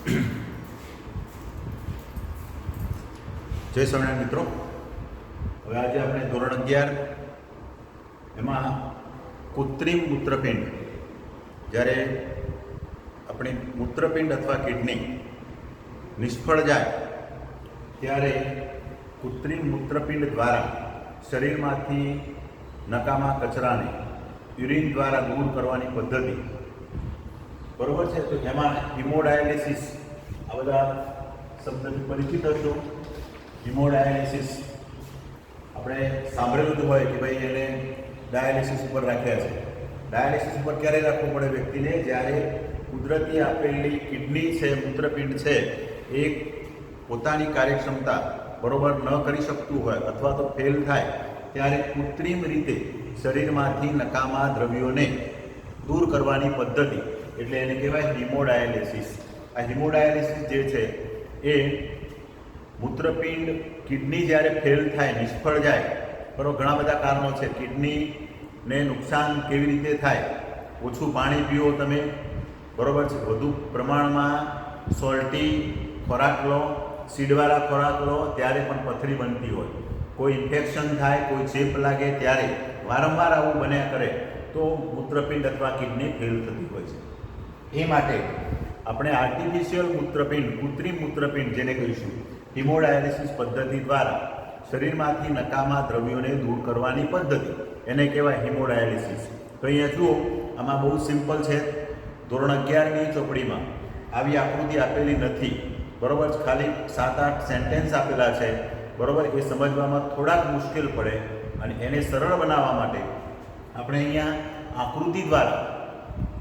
જય સ્વામિનારાયણ મિત્રો, હવે આજે આપણે ધોરણ 11 એમાં કૃત્રિમ મૂત્રપિંડ, જ્યારે આપણી મૂત્રપિંડ અથવા કિડની નિષ્ફળ જાય ત્યારે કૃત્રિમ મૂત્રપિંડ દ્વારા શરીરમાંથી નકામા કચરાને યુરિન દ્વારા દૂર કરવાની પદ્ધતિ બરોબર છે. તો એમાં હિમોડાયાલિસિસ, આ બધા શબ્દથી પરિચિત હશો. હિમોડાયાલિસિસ આપણે સાંભળેલું જ હોય કે ભાઈ એને ડાયાલિસિસ ઉપર રાખ્યા છે. ડાયાલિસિસ ઉપર ક્યારે રાખવું પડે વ્યક્તિને? જ્યારે કુદરતી આપેલી કિડની છે, મૂત્રપિંડ છે, એ પોતાની કાર્યક્ષમતા બરોબર ન કરી શકતું હોય અથવા તો ફેલ થાય ત્યારે કૃત્રિમ રીતે શરીરમાંથી નકામા દ્રવ્યોને દૂર કરવાની પદ્ધતિ, એટલે એને કહેવાય હિમોડાયાલિસિસ. આ હિમોડાયાલિસિસ જે છે એ મૂત્રપિંડ, કિડની જ્યારે ફેલ થાય, નિષ્ફળ જાય, બરાબર, ઘણા બધા કારણો છે. કિડનીને નુકસાન કેવી રીતે થાય? ઓછું પાણી પીવો તમે, બરાબર છે, વધુ પ્રમાણમાં સોલ્ટી ખોરાક લો, સીડવાળા ખોરાક લો, ત્યારે પણ પથરી બનતી હોય. કોઈ ઇન્ફેક્શન થાય, કોઈ ચેપ લાગે, ત્યારે વારંવાર આવું બન્યા કરે તો મૂત્રપિંડ અથવા કિડની ફેલ થતી હોય છે. એ માટે આપણે આર્ટિફિશિયલ મૂત્રપિંડ, કૃત્રિમ મૂત્રપિંડ જેને કહીશું, હિમોડાયાલિસિસ પદ્ધતિ દ્વારા શરીરમાંથી નકામા દ્રવ્યોને દૂર કરવાની પદ્ધતિ, એને કહેવાય હિમોડાયાલિસિસ. તો અહીંયા જુઓ, આમાં બહુ સિમ્પલ છે. ધોરણ 11ની ચોપડીમાં આવી આકૃતિ આપેલી નથી, બરોબર, ખાલી 7-8 સેન્ટેન્સ આપેલા છે, બરોબર. એ સમજવામાં થોડાક મુશ્કેલ પડે અને એને સરળ બનાવવા માટે આપણે અહીંયા આકૃતિ દ્વારા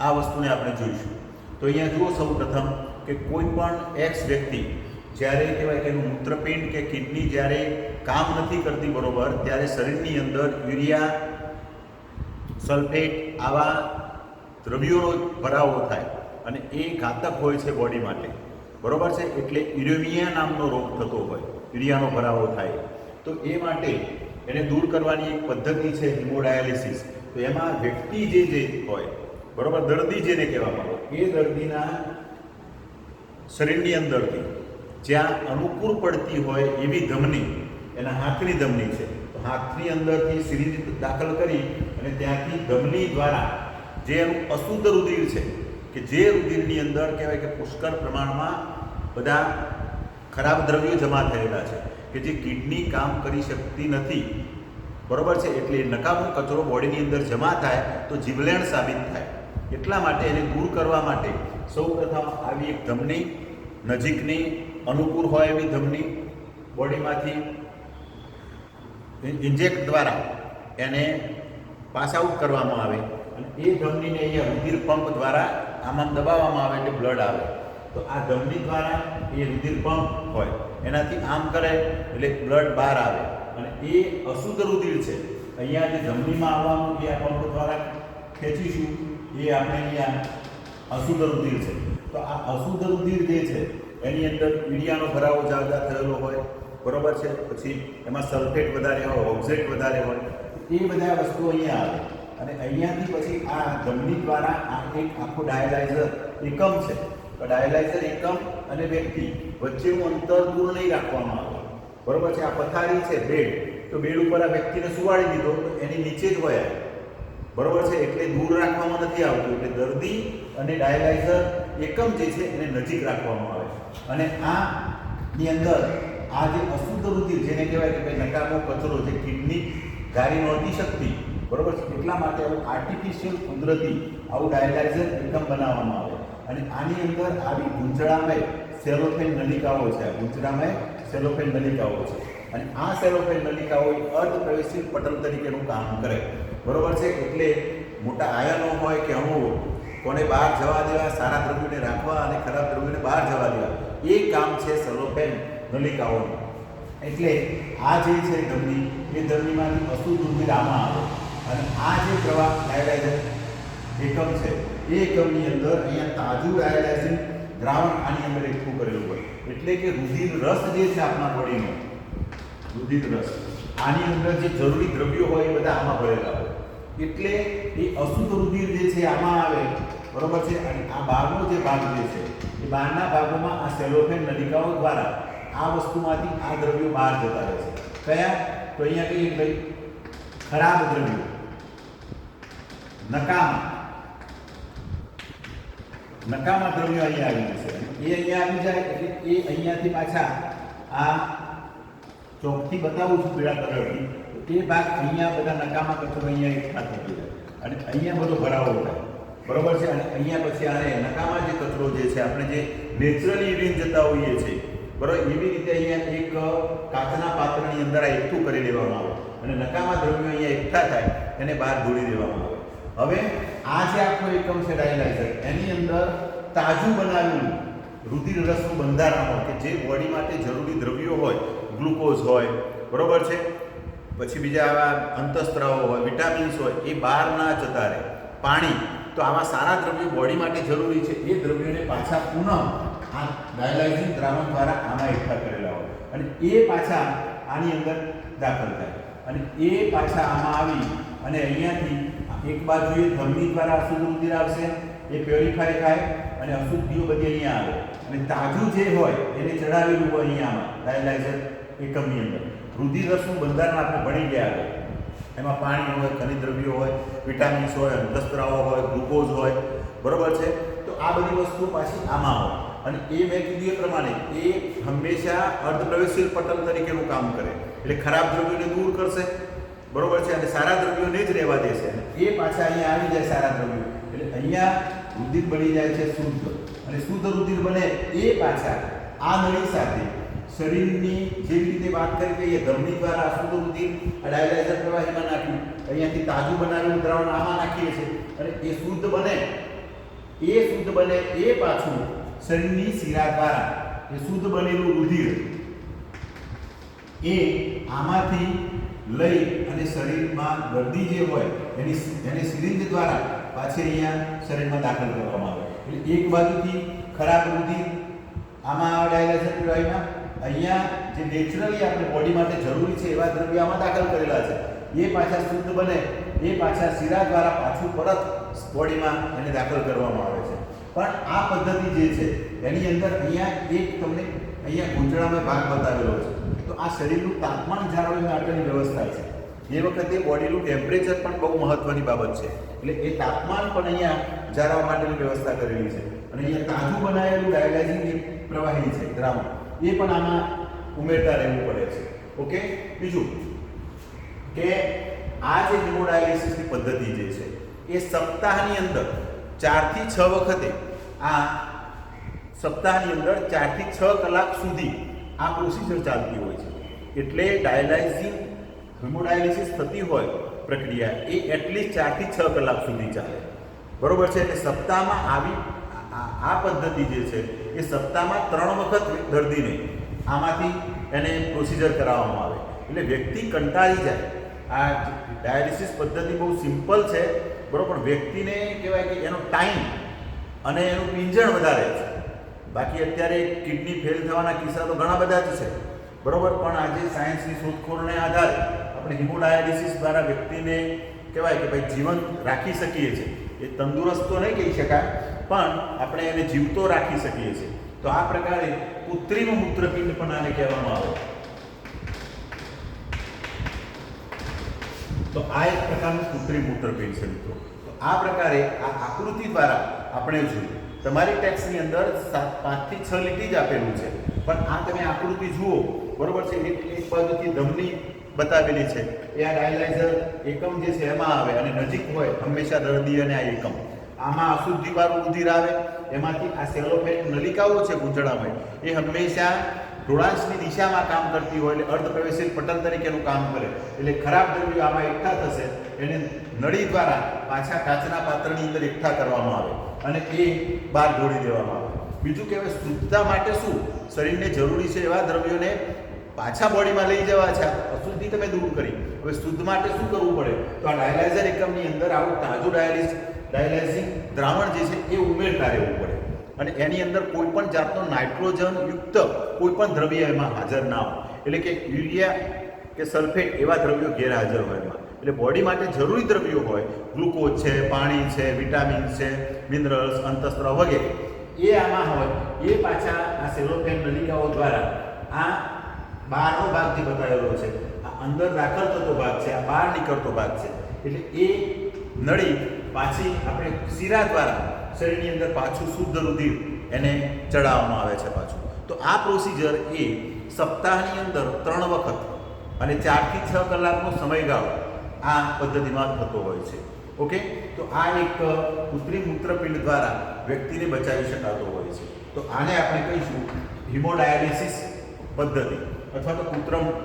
આ વસ્તુને આપણે જોઈશું. તો અહીંયા જુઓ, સૌ પ્રથમ કે કોઈ પણ એક્સ વ્યક્તિ જ્યારે કહેવાય કે એનું મૂત્રપિંડ કે કિડની જ્યારે કામ નથી કરતી બરોબર, ત્યારે શરીરની અંદર યુરિયા, સલ્ફેટ આવા દ્રવ્યોનો ભરાવો થાય અને એ ઘાતક હોય છે બોડી માટે, બરોબર છે. એટલે યુરેમિયા નામનો રોગ થતો હોય, યુરિયાનો ભરાવો થાય. તો એ માટે એને દૂર કરવાની એક પદ્ધતિ છે હિમોડાયાલિસિસ. તો એમાં વ્યક્તિ જે હોય, બરોબર, દર્દી જેને કહેવામાં આવે, એ દર્દીના શરીરની અંદરથી જ્યાં અનુકૂળ પડતી હોય એવી ધમની, એના હાથની ધમની છે, તો હાથની અંદરથી સિરીંજ દાખલ કરી અને ત્યાંથી ધમની દ્વારા જે એનું અશુદ્ધ રુધિર છે, કે જે રુધિરની અંદર કહેવાય કે પુષ્કળ પ્રમાણમાં બધા ખરાબ દ્રવ્યો જમા થયેલા છે, કે જે કિડની કામ કરી શકતી નથી, બરોબર છે. એટલે નકામો કચરો બોડીની અંદર જમા થાય તો જીવલેણ સાબિત થાય. એટલા માટે એને દૂર કરવા માટે સૌપ્રથમ આવી એક ધમની, નજીકની અનુકૂળ હોય એવી ધમની, બોડીમાંથી ઇન્જેક્ટ દ્વારા એને પાસ આઉટ કરવામાં આવે અને એ ધમનીને અહીંયા રુધિર પંપ દ્વારા આમાં દબાવવામાં આવે એટલે બ્લડ આવે. તો આ ધમની દ્વારા એ રુધિર પંપ હોય, એનાથી આમ કરે એટલે બ્લડ બહાર આવે અને એ અશુદ્ધ રુધિર છે, અહીંયા જે ધમનીમાં આવવાનું એ આ પંપ દ્વારા ખેંચીશું, એ આપણે અહીંયા અશુદ્ધ રુધિર છે. તો આ અશુદ્ધ રુધિર જે છે એની અંદર યુરિયાનો ભરાવો જાજા થયેલો હોય, બરોબર છે, પછી એમાં સલ્ફેટ વધારે હોય, ઓક્ઝેટ વધારે હોય, એ બધા વસ્તુઓ અહીંયા આવે અને અહીંયાથી પછી આ ધમની દ્વારા આ એક આખો ડાયાલાઇઝર એકમ છે. તો ડાયાલાઇઝર એકમ અને વ્યક્તિ વચ્ચેનું અંતર દૂર નહીં રાખવામાં આવે, બરોબર છે. આ પથારી છે, બેડ, તો બેડ ઉપર આ વ્યક્તિને સુવાડી દીધો તો એની નીચે જ હોય, બરોબર છે, એટલે દૂર રાખવામાં નથી આવતું. એટલે દર્દી અને ડાયાલાઇઝર એકમ જે છે એને નજીક રાખવામાં આવે અને આની અંદર આ જે અશુદ્ધ રુધિર, જેને કહેવાય કે ભાઈ નકામો કચરો, જે કિડની ગારી નહોતી શકતી, બરોબર છે, એટલા માટે આવું આર્ટિફિશિયલ, કુદરતી આવું ડાયાલાઇઝર એકમ બનાવવામાં આવે અને આની અંદર આવી ગૂંચળામય સેલોફેન નલિકાઓ છે. આ ગૂંચળામય સેલોફેન નલિકાઓ છે અને આ સેલોફેન નલિકાઓ અર્ધપ્રવેશિત પટલ તરીકેનું કામ કરે, બરોબર છે. એટલે મોટા આયનો હોય કે અણુઓ, કોને બહાર જવા દેવા, સારા દ્રવ્યોને રાખવા અને ખરાબ દ્રવ્યોને બહાર જવા દેવા, એ કામ છે સેલોફેન નલિકાઓનું. એટલે આ જે છે ધમની, એ ધમનીમાંથી અશુદ્ધ રુધિર આમાં આવે અને આ જે પ્રવાહ ડાયાલાઇઝર એકમ છે એ એકમની અંદર અહીંયા તાજું ડાયાલાઇઝિન દ્રાવણ આની અંદર એકઠું કરેલું હોય, એટલે કે રુધિર રસ જે છે આપણા બોડીનો, રુધિર રસ, આની અંદર જે જરૂરી દ્રવ્યો હોય એ બધા આમાં ભરેલા હોય. એટલે એ અશુદ્ધ રુધિર જે છે આમાં આવે, બરોબર છે, અને આ બહારનો જે ભાગ જે છે એ એ બહારના ભાગોમાં આ સેલોફેન નલિકાઓ દ્વારા આ વસ્તુમાંથી આ દ્રવ્યો બહાર જતા રહે છે. કયા? તો અહીંયા કહીએ ભાઈ ખરાબ દ્રવ્યો, નકામા દ્રવ્યો અહીંયા આવી જશે. એ અહીંયા આવી જાય એટલે એ અહીંયાથી પાછા આ ચોકથી બતાવું છું પીળા કલરથી, તો એ ભાગ અહીંયા બધા નકામા કચરો અહીંયા એકઠા થઈ જાય અને અહીંયા બધો ભરાવો થાય. બરોબર છે. અને અહીંયા પછી આને નકામા જે કચરો જે છે આપણે જે નેચરલી યુરિન જતા હોઈએ છીએ, બરોબર, એવી રીતે અહીંયા એક કાચના પાત્રની અંદર આ એકઠું કરી દેવામાં આવે અને નકામા દ્રવ્યો અહીંયા એકઠા થાય એને બહાર ઢોળી દેવામાં આવે. હવે આ જે આખો એકમ છે ડાયલાઇઝર, એની અંદર તાજું બનાવેલું રુધિર રસનું બંધારણ હોય કે જે બોડી માટે જરૂરી દ્રવ્યો હોય, ગ્લુકોઝ હોય, બરોબર છે, પછી બીજા આવા અંતઃસ્ત્રાવો હોય, વિટામિન્સ હોય, એ બહાર ના જતા રહે. પાણી, તો આવા સારા દ્રવ્યો બોડી માટે જરૂરી છે, એ દ્રવ્યોને પાછા પુનઃ આ ડાયલાઇઝિંગ દ્રાવણ દ્વારા આમાં એકઠા કરેલા હોય અને એ પાછા આની અંદર દાખલ થાય અને એ પાછા આમાં આવી અને અહીંયાથી એક બાજુએ ધમની દ્વારા અશુદ્ધ રુધિર આવશે, એ પ્યોરિફાય થાય અને અશુદ્ધિઓ બધી અહીંયા આવે અને તાજું જે હોય એને ચડાવેલું હોય અહીંયામાં ડાયલાઇઝર એકમની અંદર. રુધિર રસનું બંધારણ આપણે ભણી ગયા આગળ, એમાં પાણી હોય, ખનિજ દ્રવ્યો હોય, વિટામિન્સ હોય, અંતઃસ્ત્રાવો હોય, ગ્લુકોઝ હોય, બરોબર છે. તો આ બધી વસ્તુઓ પાછી આમાં હોય અને એ મેં કીધું એ પ્રમાણે એ હંમેશા અર્ધપ્રવેશશીલ પટલ તરીકેનું કામ કરે એટલે ખરાબ દ્રવ્યોને દૂર કરશે, બરોબર છે, અને સારા દ્રવ્યોને જ રહેવા દેશે અને એ પાછા અહીંયા આવી જાય સારા દ્રવ્યો એટલે અહીંયા રુધિર બની જાય છે શુદ્ધ અને શુદ્ધ રુધિર બને એ પાછા આ નળી સાથે શરીરની જેવી રીતે વાત કરી કે એ ધમની દ્વારા અશુદ્ધ રુધિર આ ડાયલાઇઝર પ્રવાહીમાં નાખ્યું, અહીંયાથી તાજું બનાવેલું દ્રાવણ આમાં નાખીએ છીએ અને એ શુદ્ધ બને એ પાછું શરીરની શિરા દ્વારા એ શુદ્ધ બનેલું રુધિર એ આમાંથી લઈ અને શરીરમાં ગરદી જે હોય એને સિરિંજ દ્વારા પાછી અહીંયા શરીરમાં દાખલ કરવામાં આવે એટલે એક બાજુથી ખરાબ રુધિર આમાં ડાયલાઇઝર પ્રવાહીમાં, અહીંયા જે નેચરલી આપણે બોડી માટે જરૂરી છે એવા દ્રવ્યો આમાં દાખલ કરેલા છે, એ પાછા શુદ્ધ બને એ પાછા શિરા દ્વારા પાછું પરત બોડીમાં એને દાખલ કરવામાં આવે છે. પણ આ પદ્ધતિ જે છે એની અંદર અહીંયા એક તમને અહીંયા ગૂંચળામાં ભાગ બતાવેલો છે. તો આ શરીરનું તાપમાન જાળવવા માટેની વ્યવસ્થા છે. એ વખતે બોડીનું ટેમ્પરેચર પણ બહુ મહત્વની બાબત છે એટલે એ તાપમાન પણ અહીંયા જાળવવા માટેની વ્યવસ્થા કરેલી છે અને અહીંયા તાજું બનાવેલું ડાયલાઇઝિંગ પ્રવાહી છે દ્રાવણ એ પણ આમાં ઉમેરતા રહેવું પડે છે. ઓકે. બીજું કે આ જે હિમોડાયાલિસિસની પદ્ધતિ જે છે એ સપ્તાહની અંદર 4 થી 6 વખતે આ સપ્તાહની અંદર 4 થી 6 કલાક સુધી આ પ્રોસિજર ચાલતી હોય છે. એટલે ડાયલાઇઝિંગ હિમોડાયાલિસિસ થતી હોય પ્રક્રિયા એ એટલીસ્ટ 4 થી 6 કલાક સુધી ચાલે, બરોબર છે. એટલે સપ્તાહમાં આવી આ પદ્ધતિ જે છે એ સપ્તાહમાં 3 વખત દર્દીને આમાંથી એને પ્રોસિજર કરાવવામાં આવે એટલે વ્યક્તિ કંટાળી જાય. આ ડાયાલિસિસ પદ્ધતિ બહુ સિમ્પલ છે, બરોબર, પણ વ્યક્તિને કહેવાય કે એનો ટાઈમ અને એનું પીંજણ વધારે છે. બાકી અત્યારે કિડની ફેલ થવાના કિસ્સા તો ઘણા બધા જ છે, બરોબર, પણ આજે સાયન્સની શોધખોળને આધારે આપણે હિમોડાયાલિસિસ દ્વારા વ્યક્તિને કહેવાય કે ભાઈ જીવંત રાખી શકીએ છીએ. એ તંદુરસ્ત તો નહીં કહી શકાય પણ આપણે એને જીવતો રાખી શકીએ છીએ. તો આ પ્રકારે કૃત્રિમ મૂત્રપિંડ પણ આને કહેવામાં આવે. તો આ એક પ્રકારનું કૃત્રિમ મૂત્રપિંડ છે મિત્રો. તો આ પ્રકારે આ આકૃતિ દ્વારા આપણે જોયું. તમારી ટેક્સ્ટની અંદર 5 થી 6 લીટી જ આપેલું છે પણ આ તમે આકૃતિ જુઓ, બરોબર છે. એક બાજુથી ધમની બતાવેલી છે એ આ ડાયલાઇઝર એકમ જે છે એમાં આવે અને નજીક હોય હંમેશા દર્દી અને આ એકમ. આમાં અશુદ્ધિવાળું રુધિર આવે, એમાંથી આ સેલોફેન નલિકાઓ છે ગૂંચળામાં એ હંમેશા ઢોળાંશની દિશામાં કામ કરતી હોય એટલે અર્ધપ્રવેશશીલ પટલ તરીકેનું કામ કરે એટલે ખરાબ દ્રવ્યો આમાં એકઠા થશે, એને નળી દ્વારા પાછા કાચના પાત્રની અંદર એકઠા કરવામાં આવે અને એ બહાર ઢોળી દેવામાં આવે. બીજું કહેવાય શુદ્ધતા માટે શું શરીરને જરૂરી છે એવા દ્રવ્યોને પાછા બોડીમાં લઈ જવા છે. અશુદ્ધિ તમે દૂર કરી, હવે શુદ્ધ માટે શું કરવું પડે? તો આ ડાયલાઇઝર એકમની અંદર આવું તાજું ડાયલાઇઝિંગ દ્રાવણ જે છે એ ઉમેરતા રહેવું પડે અને એની અંદર કોઈ પણ જાતનો નાઇટ્રોજન યુક્ત કોઈ પણ દ્રવ્ય એમાં હાજર ના હોય એટલે કે યુરિયા કે સલ્ફેટ એવા દ્રવ્યો ગેરહાજર હોય એમાં. એટલે બોડી માટે જરૂરી દ્રવ્યો હોય, ગ્લુકોઝ છે, પાણી છે, વિટામિન્સ છે, મિનરલ્સ, અંતઃસ્ત્રાવ વગેરે, એ આમાં હોય એ પાછા આ સેલોફેન નલિકાઓ દ્વારા આ બહારનો ભાગ જે બતાવેલો છે, આ અંદર દાખલ થતો ભાગ છે, આ બહાર નીકળતો ભાગ છે, એટલે એ નળી પાછી આપણે શીરા દ્વારા શરીરની અંદર પાછું શુદ્ધ રુધિર એને ચડાવવામાં આવે છે પાછું. તો આ પ્રોસિજર એ સપ્તાહની અંદર 3 વખત અને 4 થી 6 કલાકનો સમયગાળો આ પદ્ધતિમાં થતો હોય છે. ઓકે, તો આ એક કૃત્રિમ મૂત્રપિંડ દ્વારા વ્યક્તિને બચાવી શકાતો હોય છે. તો આને આપણે કહીશું હિમોડાયાલિસિસ પદ્ધતિ અથવા તો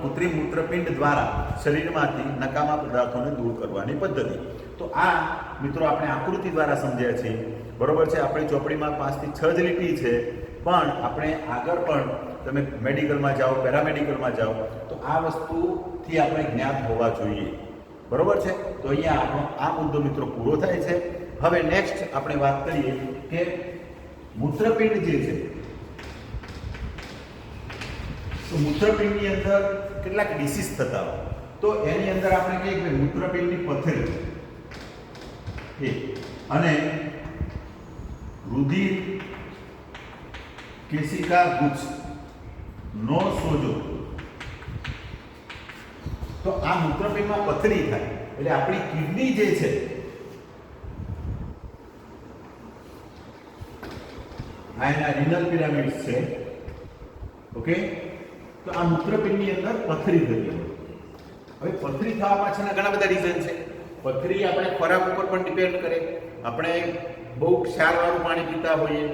કૃત્રિમ મૂત્રપિંડ દ્વારા શરીરમાંથી નકામા પદાર્થોને દૂર કરવાની પદ્ધતિ. તો આ મિત્રો આપણે આકૃતિ દ્વારા સમજ્યા છીએ, બરોબર છે. આપણી ચોપડીમાં 5 થી 6 જ લીટી છે, પણ આપણે આગળ પણ તમે મેડિકલમાં જાઓ, પેરામેડિકલમાં જાઓ, તો આ વસ્તુથી આપણે જ્ઞાત હોવા જોઈએ, બરોબર છે. તો અહીંયા આપણો આ મુદ્દો મિત્રો પૂરો થાય છે. હવે નેક્સ્ટ આપણે વાત કરીએ કે મૂત્રપિંડ જે છે, તો મૂત્રપિંડની અંદર કેટલાક ડિસીઝ થતા હોય, તો એની અંદર આપણે કહીએ કે મૂત્રપિંડની પથરી અને રુધિર કેશિકા ગુચ્છ નો સોજો. તો આ મૂત્રપિંડમાં પથરી થાય એટલે આપણી કિડની જે છે આ એના રિનલ પિરામિડ્સ છે. ઓકે, તો આ મૂત્રપિંડની અંદર પથરી થતી હોય. હવે પથરી થવા પાછળના ઘણા બધા રીઝન છે. પથરી આપણે ખોરાક ઉપર પણ ડિપેન્ડ કરે. આપણે બહુ ક્ષારવાળું પાણી પીતા હોઈએ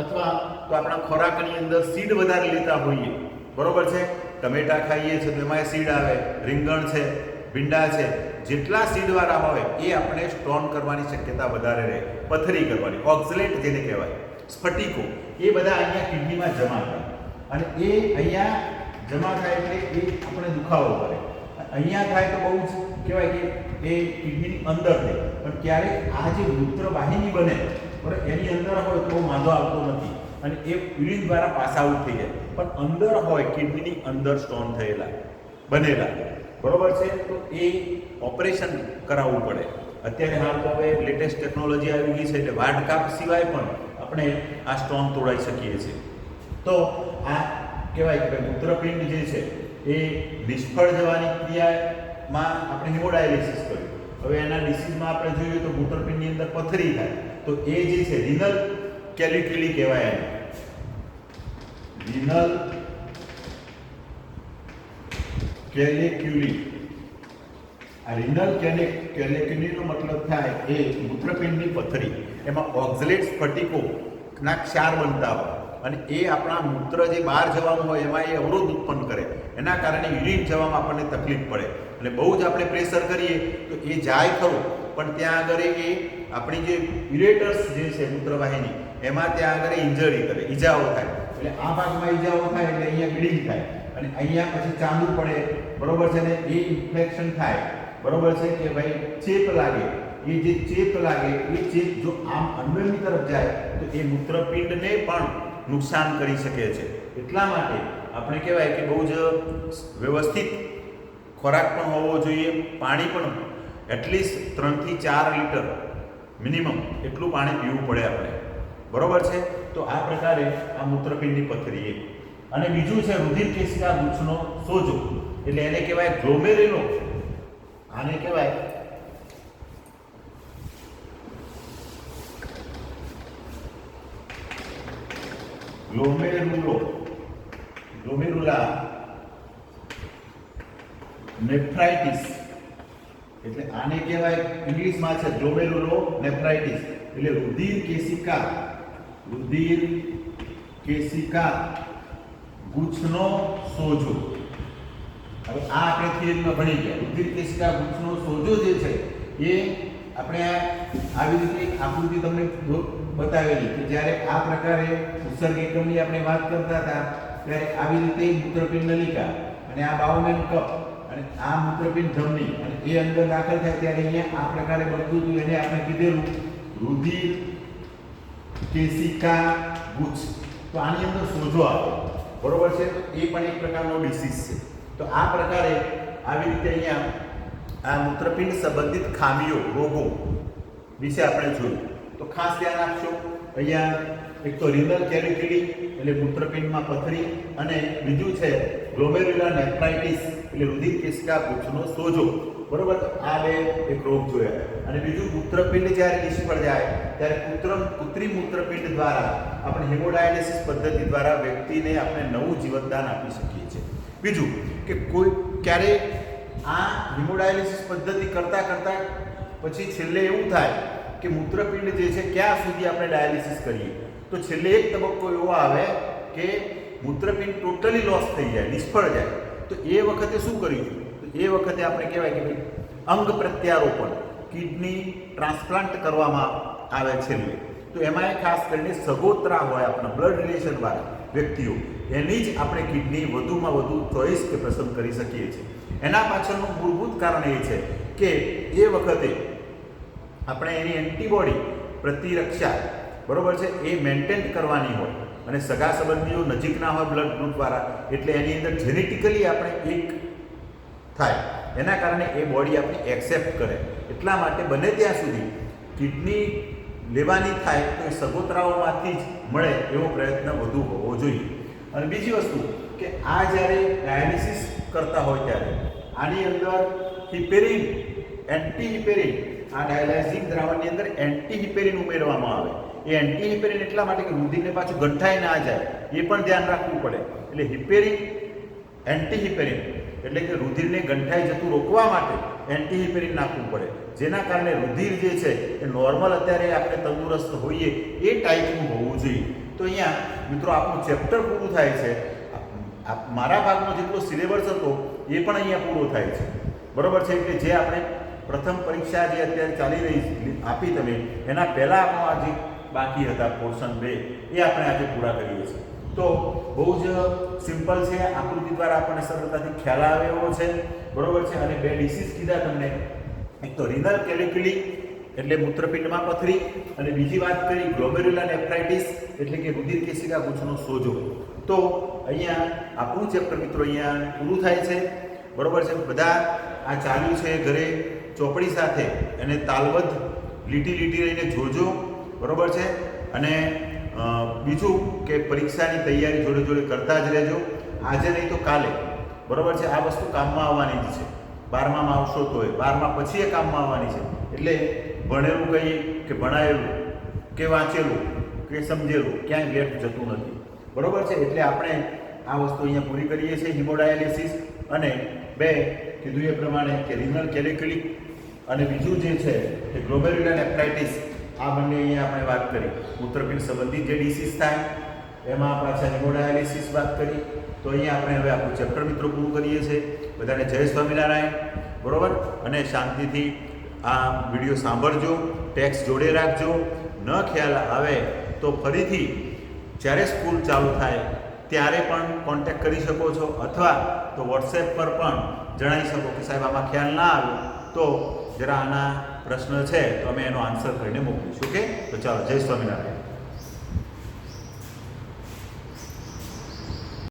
અથવા તો આપણા ખોરાકની અંદર સીડ વધારે લેતા હોઈએ, બરોબર છે. ટમેટા ખાઈએ છીએ તો એમાં સીડ આવે, રીંગણ છે, ભીંડા છે, જેટલા સીડવાળા હોય એ આપણે સ્ટોન કરવાની શક્યતા વધારે રહે, પથરી કરવાની, ઓક્ઝલેટ જેને કહેવાય, સ્ફટિકો, એ બધા અહીંયા કિડનીમાં જમા થાય અને એ અહીંયા જમા થાય એટલે એ આપણે દુખાવો કરે. અહીંયા થાય તો બહુ જ કહેવાય કે એ કિડનીની અંદર થાય, પણ ક્યારેક આ જે મૂત્રવાહિની બને બરાબર એની અંદર હોય તો વાંધો આવતો નથી અને એ યુરિન દ્વારા પાસ આઉટ થઈ જાય, પણ અંદર હોય કિડનીની અંદર સ્ટોન થયેલા બનેલા, બરોબર છે. તો એ ઓપરેશન કરાવવું પડે. અત્યારે હાલ તો હવે લેટેસ્ટ ટેકનોલોજી આવી ગઈ છે એટલે વાઢકાપ સિવાય પણ આપણે આ સ્ટોન તોડાઈ શકીએ છીએ. તો આ કહેવાય કે મૂત્રપિંડ જે છે એ નિષ્ફળ જવાની ક્રિયામાં આપણે હિમોડાયાલિસિસ કર્યું. હવે એના ડિસીઝમાં આપણે જોઈએ તો મૂત્રપિંડની અંદર પથરી થાય તો એ જે છે રિનલ કેલિક્યુલી કહેવાય એને. રિનલ કેલિક્યુલી. આ રિનલ કેલિક્યુલીનો મતલબ થાય એ મૂત્રપિંડની પથરી. એમાં ઓક્ઝલેટ સ્ફટિકો ના ક્ષાર બનતા હોય અને એ આપણા મૂત્ર જે બહાર જવાનું હોય એમાં એ અવરોધ ઉત્પન્ન કરે. એના કારણે યુરિન જવામાં આપણને તકલીફ પડે અને બહુ જ આપણે પ્રેશર કરીએ તો એ જાય ખરું, પણ ત્યાં આગળ એ આપણી જે યુરેટર્સ જે છે મૂત્રવાહિની એમાં ત્યાં આગળ ઇન્જરી કરે, ઈજાઓ થાય. એટલે આ ભાગમાં ઈજાઓ થાય એટલે અહીંયા બ્લીડિંગ થાય અને અહીંયા પછી ચાંદુ પડે, બરોબર છે ને, એ ઇન્ફેક્શન થાય, બરોબર છે કે ભાઈ ચેપ લાગે. એ જે ચેપ લાગે એ ચેપ જો આમ અંદરની તરફ જાય તો એ મૂત્રપિંડને પણ નુકસાન કરી શકે છે. એટલા માટે આપણે કહેવાય કે બહુ જ વ્યવસ્થિત ખોરાક પણ હોવો જોઈએ, પાણી પણ એટલીસ્ટ 3 થી 4 લીટર મિનિમમ એટલું પાણી પીવું પડે આપણે, બરોબર છે. તો આ પ્રકારે આ મૂત્રપિંડની પથરી. અને બીજું છે રુધિર કેશિકા ગુચ્છનો સોજો, એટલે એને કહેવાય ગ્લોમેરુલો. આને કહેવાય ગ્લોમેરુલા નેફ્રાઇટિસ. એટલે આને કહેવાય ઇંગ્લિશમાં છે ગ્લોમેરુલો નેફ્રાઇટિસ. એટલે રુધિર કેશિકા ગુચ્છનો સોજો. હવે આ આપણે થિયરીમાં ભણી ગયા. રુધિર કેશિકા ગુચ્છનો સોજો જે છે એ આપણે આવી રીતે આકૃતિ તમને બતાવેલી કે જ્યારે આ પ્રકારે ઉત્સર્ગ એકમની આપણે વાત કરતા હતા ત્યારે આવી રીતે મૂત્રપિંડ નલિકા અને આ બાઉમેન કપ અને આ મૂત્રપિંડ ધમની અને એ અંદર દાખલ થાય ત્યારે અહીંયા આ પ્રકારે બનતું હતું. એને આપણે કીધેલું રુધિર કેશિકા ગુચ્છ. તો આની અંદર સોજો આવે, બરોબર છે. તો એ પણ એક પ્રકારનો ડિસીઝ છે. તો આ પ્રકારે આવી રીતે અહીંયા આ મૂત્રપિંડ સંબંધિત ખામીઓ, રોગો વિશે આપણે જોયું. તો ખાસ ધ્યાન આપશો. અહીંયા એક તો રિનલ કેવિટી એટલે મૂત્રપિંડમાં પથરી, અને બીજું છે ગ્લોમેરુલર નેફ્રાઇટિસ એટલે રુધિર કેશિકા ગુચ્છનો સોજો. બરોબર, આ બે એક રોગ જોયા. અને બીજું મૂત્રપિંડ જ્યારે નિષ્ફળ જાય ત્યારે કૃત્રિમ મૂત્રપિંડ દ્વારા આપણે હેમોડાયાલિસિસ પદ્ધતિ દ્વારા વ્યક્તિને આપણે નવું જીવનદાન આપી શકીએ છીએ. બીજું કે કોઈ ક્યારે આ હેમોડાયાલિસિસ પદ્ધતિ કરતાં પછી છેલ્લે એવું થાય કે મૂત્રપિંડ જે છે ક્યાં સુધી આપણે ડાયાલિસિસ કરીએ, તો છેલ્લે એક તબક્કો એવો આવે કે મૂત્રપિંડ ટોટલી લોસ થઈ જાય, નિષ્ફળ જાય. તો એ વખતે શું કરીશું? એ વખતે આપણે કહેવાય કે ભાઈ અંગ પ્રત્યારોપણ, કિડની ટ્રાન્સપ્લાન્ટ કરવામાં આવે છેલ્લે. તો એમાં ખાસ કરીને સગોત્રા હોય આપણા બ્લડ રિલેશનવાળા વ્યક્તિઓ, એની જ આપણે કિડની વધુમાં વધુ ચોઈસ કે પસંદ કરી શકીએ છીએ. એના પાછળનું મૂળભૂત કારણ એ છે કે એ વખતે આપણે એની એન્ટીબોડી પ્રતિરક્ષા બરોબર છે એ મેન્ટેન કરવાની હોય, અને સગા સંબંધીઓ નજીકના હોય બ્લડ ગ્રુપવાળા, એટલે એની અંદર જેનેટિકલી આપણે એક થાય, એના કારણે એ બોડી આપણી એક્સેપ્ટ કરે. એટલા માટે બને ત્યાં સુધી કિડની લેવાની થાય તો એ સગોતરાઓમાંથી જ મળે એવો પ્રયત્ન વધુ હોવો જોઈએ. અને બીજી વસ્તુ કે આ જ્યારે ડાયાલિસિસ કરતા હોય ત્યારે આની અંદર હિપેરિન, એન્ટી હિપેરિન, આ ડાયાલાઇઝિંગ દ્રાવણની અંદર એન્ટી હિપેરિન ઉમેરવામાં આવે. એ એન્ટી હિપેરિન એટલા માટે કે રુધિરને પાછું ગંઠાઈ ના જાય, એ પણ ધ્યાન રાખવું પડે. એટલે હિપેરિન, એન્ટી હિપેરિન એટલે કે રુધિરને ગંઠાઈ જતું રોકવા માટે એન્ટી હિપેરિન નાખવું પડે, જેના કારણે રુધિર જે છે એ નોર્મલ અત્યારે આપણે તંદુરસ્ત હોઈએ એ ટાઈપનું હોવું જોઈએ. તો અહીંયા મિત્રો આપણું ચેપ્ટર પૂરું થાય છે. મારા ભાગનો જેટલો સિલેબસ હતો એ પણ અહીંયા પૂરો થાય છે. બરોબર છે, એટલે જે આપણે પ્રથમ પરીક્ષા જે અત્યારે ચાલી રહી આપી તમે, એના પહેલાં આપણો આજે બાકી હતા પોર્શન 2, એ આપણે આજે પૂરા કરીએ છીએ. તો બહુ જ સિમ્પલ છે, આકૃતિ દ્વારા આપણને સરળતાથી ખ્યાલ આવે એવો છે. બરોબર છે, અને બે ડિસીઝ કીધા તમને, એક તો રિનલ કેવિટી એટલે મૂત્રપિંડમાં પથરી, અને બીજી વાત કરી ગ્લોમેરુલર નેફ્રાઇટિસ એટલે કે રુધિર કેશિકા ગુચ્છનો સોજો. તો અહીંયા આપણું ચેપ્ટર મિત્રો અહીંયા પૂરું થાય છે. બરોબર છે, બધા આ ચાલ્યું છે ઘરે ચોપડી સાથે એને તાલબદ્ધ લીટી રહીને જોજો. બરોબર છે, અને બીજું કે પરીક્ષાની તૈયારી જોડે જોડે કરતા જ રહેજો. આજે નહીં તો કાલે. બરોબર છે, આ વસ્તુ કામમાં આવવાની જ છે. 12માં આવશો તોય 12માં પછી એ કામમાં આવવાની છે. એટલે ભણેલું કંઈ કે ભણાયેલું કે વાંચેલું કે સમજેલું ક્યાંય વ્યર્થ જતું નથી. બરોબર છે, એટલે આપણે આ વસ્તુ અહીંયા પૂરી કરીએ છીએ. હિમોડાયાલિસિસ અને બે કીધું એ પ્રમાણે કે રિનલ કેવિટી અને બીજું જે છે એ ગ્લોમેરુલર નેફ્રાઇટિસ, આ બંને અહીંયા આપણે વાત કરી. મૂત્રપિંડ સંબંધિત જે ડિસીઝ થાય એમાં પાછા હિમોડાયાલિસિસ વાત કરી. તો અહીંયા આપણે હવે આપણું ચેપ્ટર મિત્રો પૂરું કરીએ છીએ. બધાને જય સ્વામિનારાયણ. બરોબર, અને શાંતિથી આ વિડીયો સાંભળજો, ટેક્સ્ટ જોડે રાખજો. ન ખ્યાલ આવે તો ફરીથી જ્યારે સ્કૂલ ચાલુ થાય ત્યારે પણ કોન્ટેક્ટ કરી શકો છો, અથવા તો વોટ્સએપ પર પણ જણાવી શકો કે સાહેબ આમાં ખ્યાલ ના આવ્યો તો જરા આના પ્રશ્ન છે તો અમે એનો આન્સર કરીને મોકલીશું. ઓકે, તો ચાલો, જય સ્વામિનારાયણ.